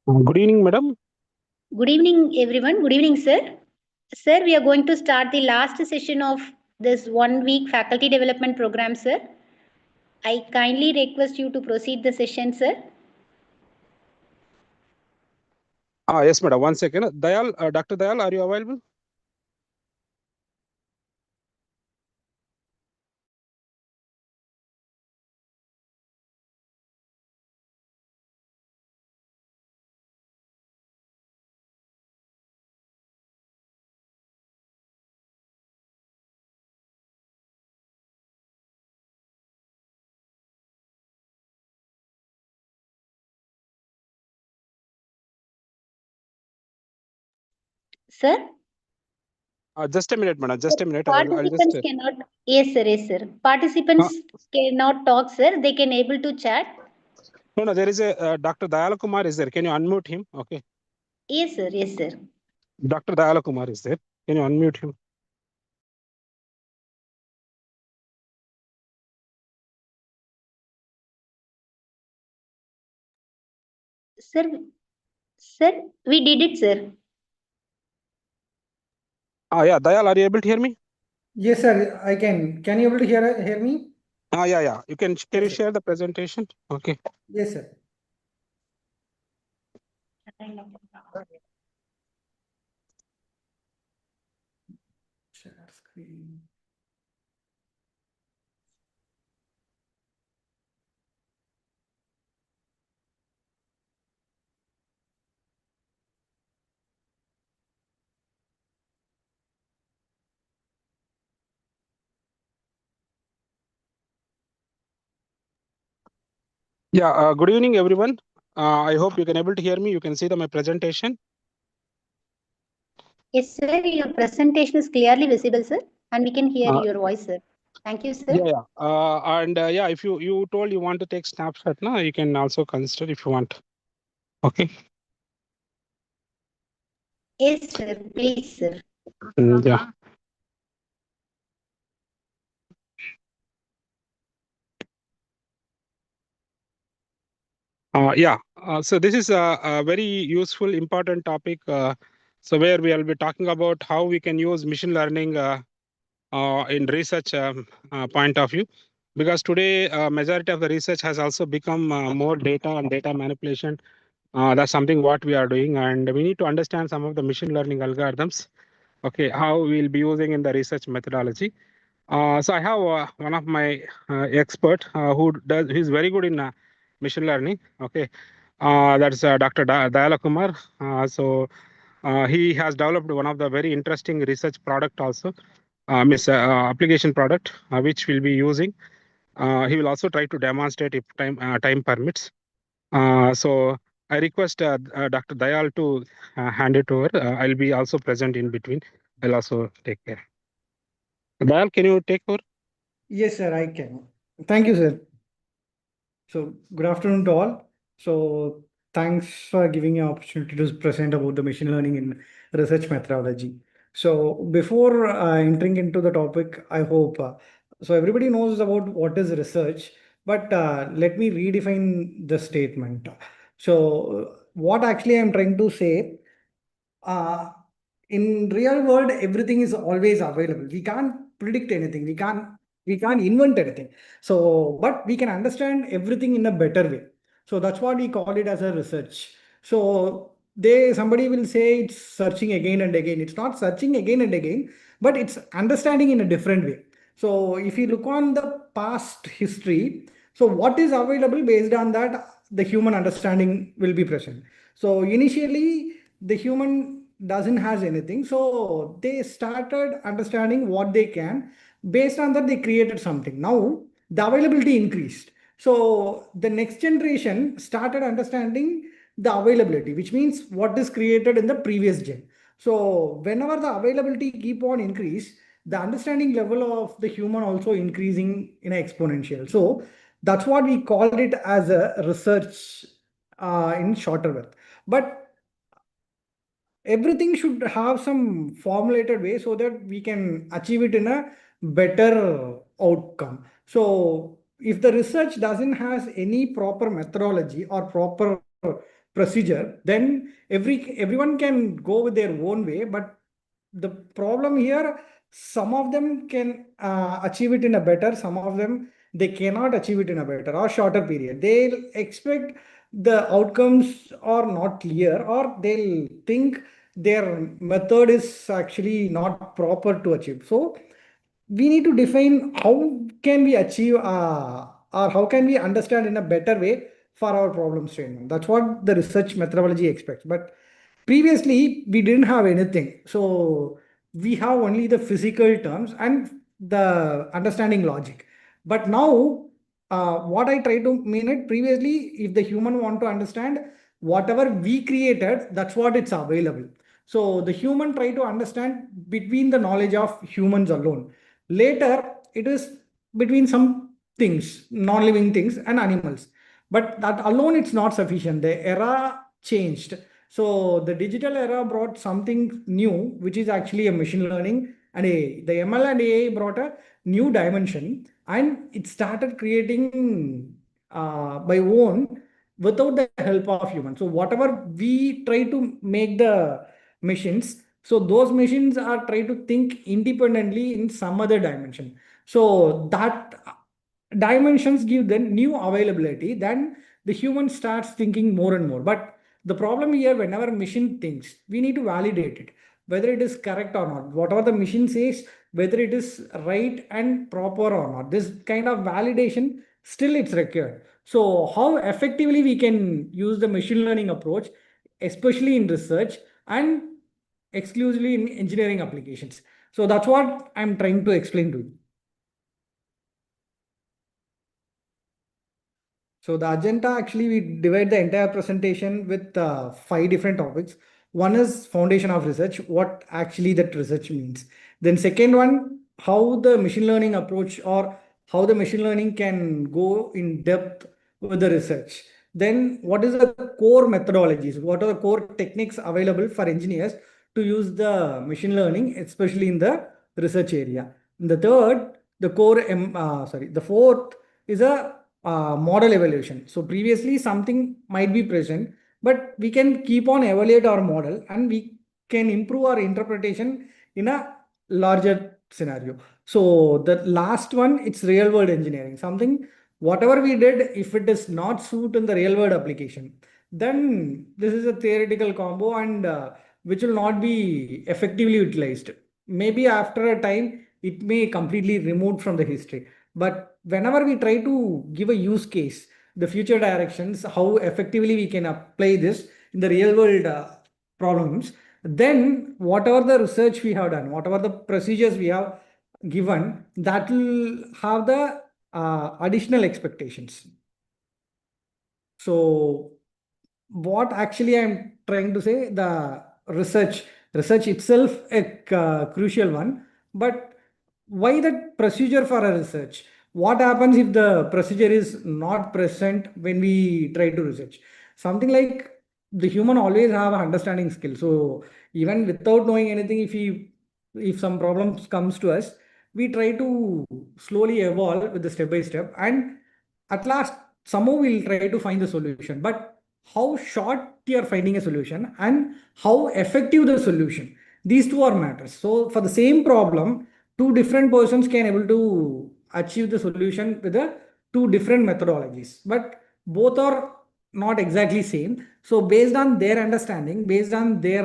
Good evening, madam. Good evening, everyone. Good evening, sir. Sir, we are going to start the last session of this 1 week faculty development program, sir. I kindly request you to proceed the session, sir. Yes, madam. 1 second. Dayal, Dr. Dayal, are you available? Sir? Just a minute, madam. Just a minute. I'll just. Participants cannot. Yes, sir. Yes, sir. Participants cannot talk, sir. They can able to chat. No. There is a Dr. Dayal Kumar is there. Can you unmute him? Okay. Yes, sir. Yes, sir. Dr. Dayal Kumar is there. Can you unmute him? Sir, we did it, sir. Yeah. Dayal, are you able to hear me? Yes, sir. I can. Can you able to hear me? Yeah. You can. Can you Yes, sir. share the presentation? Okay. Yes, sir. Share screen. Yeah. Good evening, everyone. I hope you can able to hear me. You can see my presentation. Yes, sir. Your presentation is clearly visible, sir, and we can hear your voice, sir. Thank you, sir. Yeah. And if you told you want to take snapshot, now you can also consider if you want. Okay. Yes, sir. Please, sir. Yeah. So this is a very useful, important topic. So where we will be talking about how we can use machine learning in research point of view, because today majority of the research has also become more data and data manipulation. That's something what we are doing, and we need to understand some of the machine learning algorithms. Okay, how we'll be using in the research methodology. So I have one of my expert he's very good in machine learning. Okay, that's Dr. Dayala Kumar. He has developed one of the very interesting research product also, application product, which we'll be using. He will also try to demonstrate if time permits. So I request Dr. Dayal to hand it over. I'll be also present in between. I'll also take care. Dayal, can you take over? Yes, sir. I can. Thank you, sir. So, good afternoon to all. So, thanks for giving me an opportunity to present about the machine learning in research methodology. So, before entering into the topic, I hope so everybody knows about what is research, but let me redefine the statement. So, what actually I'm trying to say, uh, in real world, everything is always available. We can't predict anything. We can't invent anything. So, but we can understand everything in a better way. So that's what we call it as a research. So somebody will say it's searching again and again. It's not searching again and again, but it's understanding in a different way. So if you look on the past history, so what is available, based on that, the human understanding will be present. So initially, the human doesn't has anything, so they started understanding what they can. Based on that, they created something. Now the availability increased, so the next generation started understanding the availability, which means what is created in the previous gen. So whenever the availability keep on increase, the understanding level of the human also increasing in an exponential. So that's what we called it as a research in shorter work. But everything should have some formulated way so that we can achieve it in a better outcome. So if the research doesn't has any proper methodology or proper procedure, then everyone can go with their own way. But the problem here, some of them can achieve it in a better, some of them they cannot achieve it in a better or shorter period. They'll expect the outcomes are not clear, or they'll think their method is actually not proper to achieve. So we need to define how can we achieve or how can we understand in a better way for our problem statement. That's what the research methodology expects. But previously we didn't have anything, so we have only the physical terms and the understanding logic. But now what I try to mean it, previously if the human want to understand whatever we created, that's what it's available. So the human try to understand between the knowledge of humans alone. Later, it is between some things, non-living things and animals. But that alone, it's not sufficient. The era changed. So the digital era brought something new, which is actually a machine learning and AI. The ML and AI brought a new dimension, and it started creating by own without the help of humans. So whatever we try to make the machines, so those machines are trying to think independently in some other dimension. So that dimensions give them new availability. Then the human starts thinking more and more. But the problem here, whenever machine thinks, we need to validate it, whether it is correct or not. Whatever the machine says, whether it is right and proper or not. This kind of validation still it's required. So how effectively we can use the machine learning approach, especially in research and exclusively in engineering applications. So that's what I'm trying to explain to you. So the agenda, actually we divide the entire presentation with 5 different topics. One is foundation of research, what actually that research means. Then second one, how the machine learning approach or how the machine learning can go in depth with the research. Then what is the core methodologies? What are the core techniques available for engineers to use the machine learning, especially in the research area? And the third, the fourth is a model evaluation. So previously something might be present, but we can keep on evaluate our model and we can improve our interpretation in a larger scenario. So the last one, it's real world engineering. Something, whatever we did, if it does not suit in the real world application, then this is a theoretical combo and which will not be effectively utilized. Maybe after a time, it may completely removed from the history. But whenever we try to give a use case, the future directions, how effectively we can apply this in the real world problems, then whatever the research we have done, whatever the procedures we have given, that will have the additional expectations. So what actually I'm trying to say, the research itself a crucial one, but why that procedure for a research? What happens if the procedure is not present when we try to research? Something like the human always have an understanding skill. So even without knowing anything, if some problems comes to us, we try to slowly evolve with the step by step, and at last somehow we'll try to find the solution. But how short you are finding a solution and how effective the solution, these two are matters. So for the same problem, two different persons can able to achieve the solution with the two different methodologies, but both are not exactly same. So based on their understanding, based on their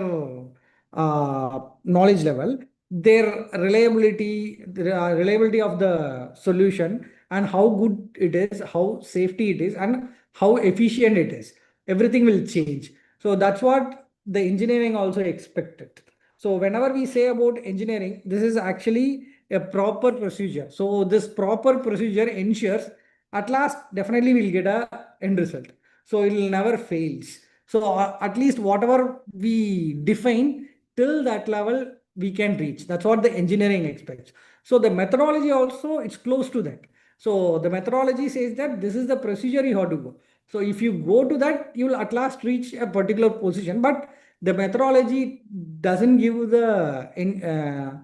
knowledge level, their reliability, the reliability of the solution, and how good it is, how safety it is, and how efficient it is, everything will change. So that's what the engineering also expected. So whenever we say about engineering, this is actually a proper procedure. So this proper procedure ensures at last definitely we'll get a end result. So it will never fails. So at least whatever we define till that level we can reach. That's what the engineering expects. So the methodology also it's close to that. So the methodology says that this is the procedure you have to go. So if you go to that, you will at last reach a particular position. But the methodology doesn't give the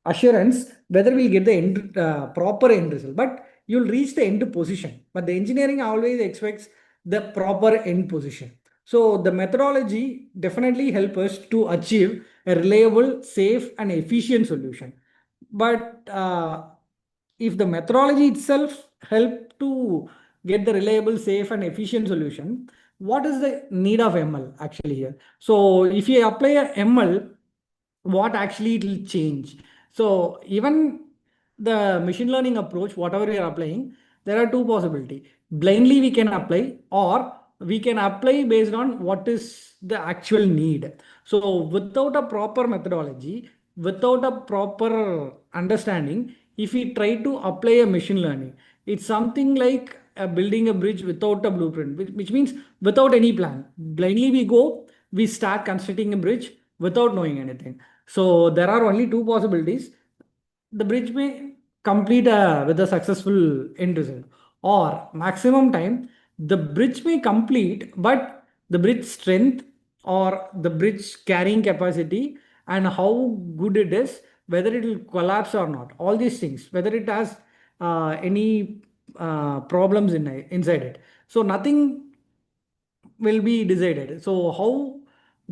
assurance whether we'll get the proper end result. But you'll reach the end position. But the engineering always expects the proper end position. So the methodology definitely help us to achieve a reliable, safe, and efficient solution. But if the methodology itself help to get the reliable, safe, and efficient solution, what is the need of ML actually here? So if you apply a ML, what actually it will change? So even the machine learning approach, whatever we are applying, there are two possibilities. Blindly we can apply, or we can apply based on what is the actual need. So without a proper methodology, without a proper understanding, if we try to apply a machine learning, it's something like building a bridge without a blueprint, which means without any plan. Blindly we go, we start constructing a bridge without knowing anything. So there are only two possibilities. The bridge may complete with a successful end result, or maximum time the bridge may complete, but the bridge strength or the bridge carrying capacity and how good it is, whether it will collapse or not, all these things, whether it has any problems inside it. So nothing will be decided. So how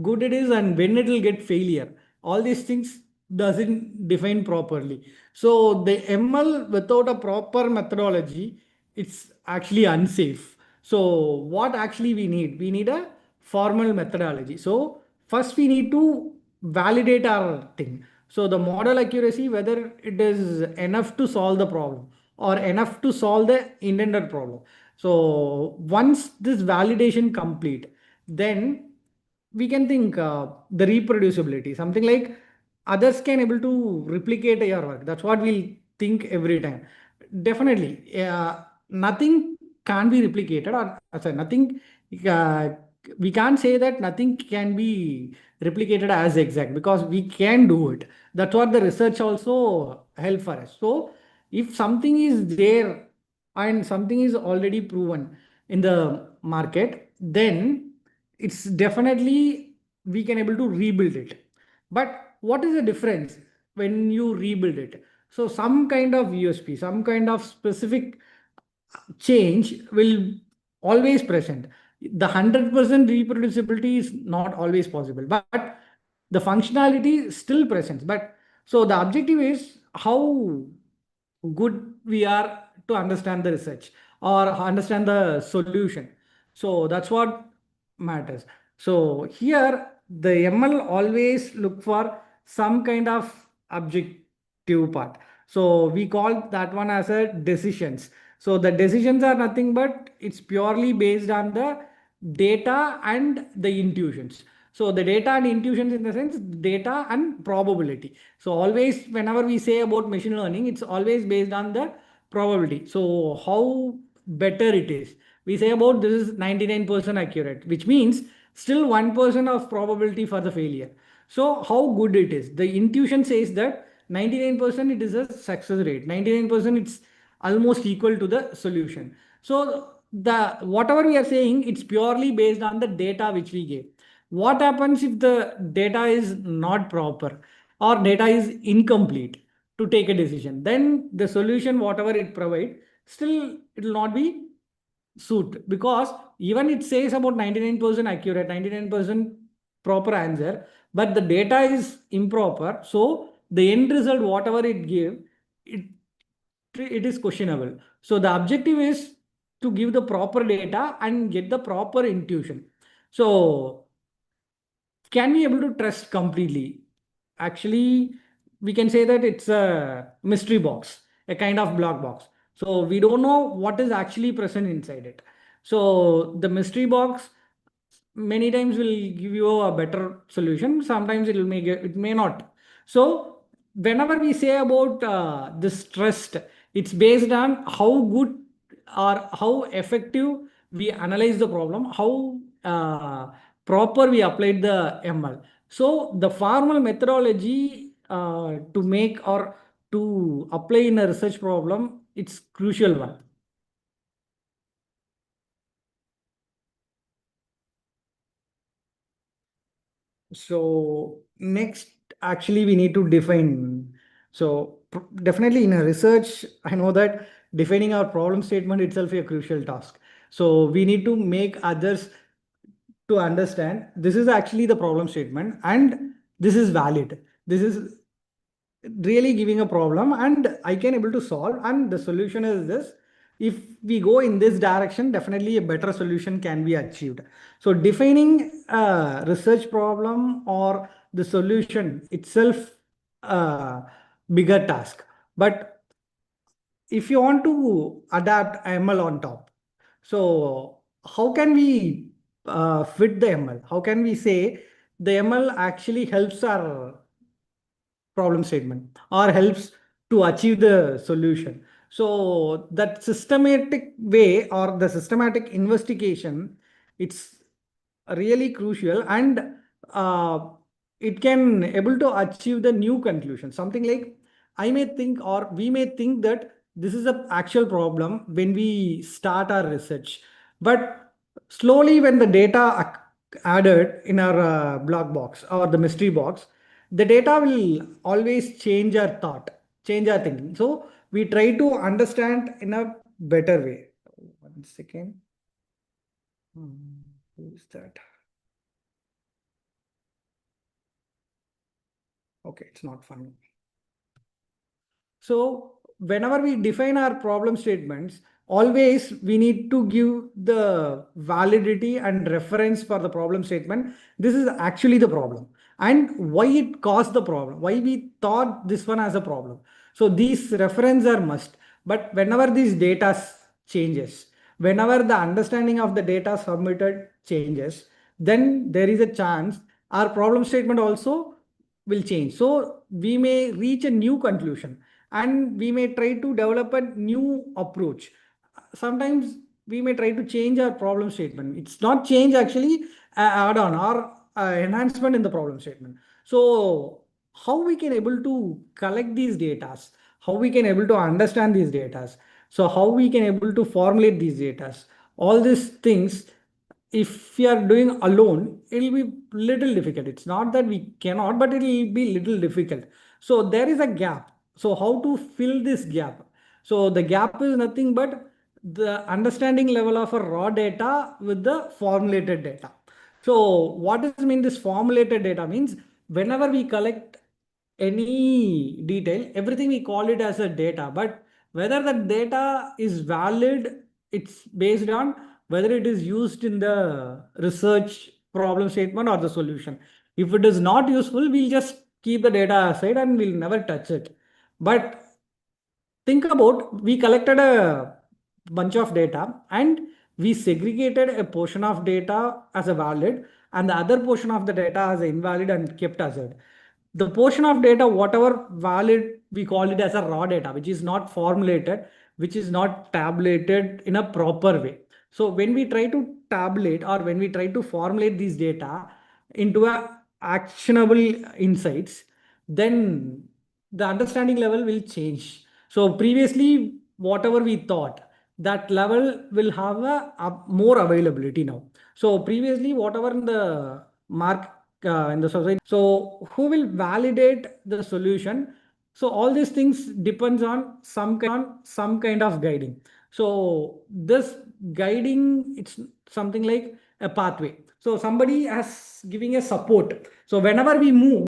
good it is and when it will get failure, all these things doesn't define properly. So the ML without a proper methodology, it's actually unsafe. So what actually we need? We need a formal methodology. So first we need to validate our thing. So the model accuracy, whether it is enough to solve the problem or enough to solve the intended problem. So once this validation complete, then we can think the reproducibility, something like others can able to replicate your work. That's what we'll think every time. Definitely, nothing can be replicated, or sorry, nothing. Uh, we can't say that nothing can be replicated as exact, because we can do it. That's what the research also help for us. So if something is there and something is already proven in the market, then it's definitely we can able to rebuild it. But what is the difference when you rebuild it? So some kind of USP, some kind of specific change will always present. The 100% reproducibility is not always possible, but the functionality still presents. But so the objective is how good we are to understand the research or understand the solution. So that's what matters. So here the ML always look for some kind of objective part. So we call that one as a decisions. So the decisions are nothing but it's purely based on the data and the intuitions. So the data and intuitions, in the sense data and probability. So always whenever we say about machine learning, it's always based on the probability. So how better it is. We say about this is 99% accurate, which means still 1% of probability for the failure. So how good it is. The intuition says that 99% it is a success rate. 99% it's almost equal to the solution. So the whatever we are saying, it's purely based on the data which we gave. What happens if the data is not proper or data is incomplete to take a decision? Then the solution, whatever it provides, still it will not be suit, because even it says about 99% accurate, 99% proper answer, but the data is improper. So the end result, whatever it give, it it is questionable. So the objective is to give the proper data and get the proper intuition. So can we able to trust completely? Actually, we can say that it's a mystery box, a kind of black box. So we don't know what is actually present inside it. So the mystery box many times will give you a better solution. Sometimes it may not. So whenever we say about this trust, it's based on how good or how effective we analyze the problem, how proper we applied the ML. So the formal methodology to make or to apply in a research problem, it's crucial one. So next, actually, we need to define. So definitely in a research, I know that defining our problem statement itself is a crucial task. So we need to make others to understand this is actually the problem statement and this is valid. This is really giving a problem and I can able to solve, and the solution is this. If we go in this direction, definitely a better solution can be achieved. So defining a research problem or the solution itself a bigger task. But if you want to adapt ML on top, so how can we fit the ML? How can we say the ML actually helps our problem statement or helps to achieve the solution? So that systematic way or the systematic investigation, it's really crucial, and uh, it can able to achieve the new conclusion. Something like I may think or we may think that this is a actual problem when we start our research, but slowly when the data added in our block box or the mystery box, the data will always change our thought, change our thinking. So we try to understand in a better way. One second. Who is that? Okay, it's not funny. So whenever we define our problem statements, always we need to give the validity and reference for the problem statement. This is actually the problem and why it caused the problem, why we thought this one as a problem. So these reference are must. But whenever these data changes, whenever the understanding of the data submitted changes, then there is a chance our problem statement also will change. So we may reach a new conclusion and we may try to develop a new approach. Sometimes we may try to change our problem statement. It's not change, actually add on or enhancement in the problem statement. So how we can able to collect these data, how we can able to understand these data, so how we can able to formulate these data, all these things, if we are doing alone, it will be little difficult. It's not that we cannot, but it will be little difficult. So there is a gap. So how to fill this gap? So the gap is nothing but the understanding level of a raw data with the formulated data. So what does mean this formulated data? Means whenever we collect any detail, everything we call it as a data, but whether the data is valid, it's based on whether it is used in the research problem statement or the solution. If it is not useful, we'll just keep the data aside and we'll never touch it. But think about, we collected a bunch of data and we segregated a portion of data as a valid and the other portion of the data as invalid and kept aside. The portion of data, whatever valid, we call it as a raw data, which is not formulated, which is not tabulated in a proper way. So when we try to tabulate or when we try to formulate these data into a actionable insights, then the understanding level will change. So previously, whatever we thought, that level will have a more availability now. So previously, whatever in the mark in the society, so who will validate the solution? So all these things depends on some kind of guiding. So this guiding, it's something like a pathway. So somebody has giving a support. So whenever we move,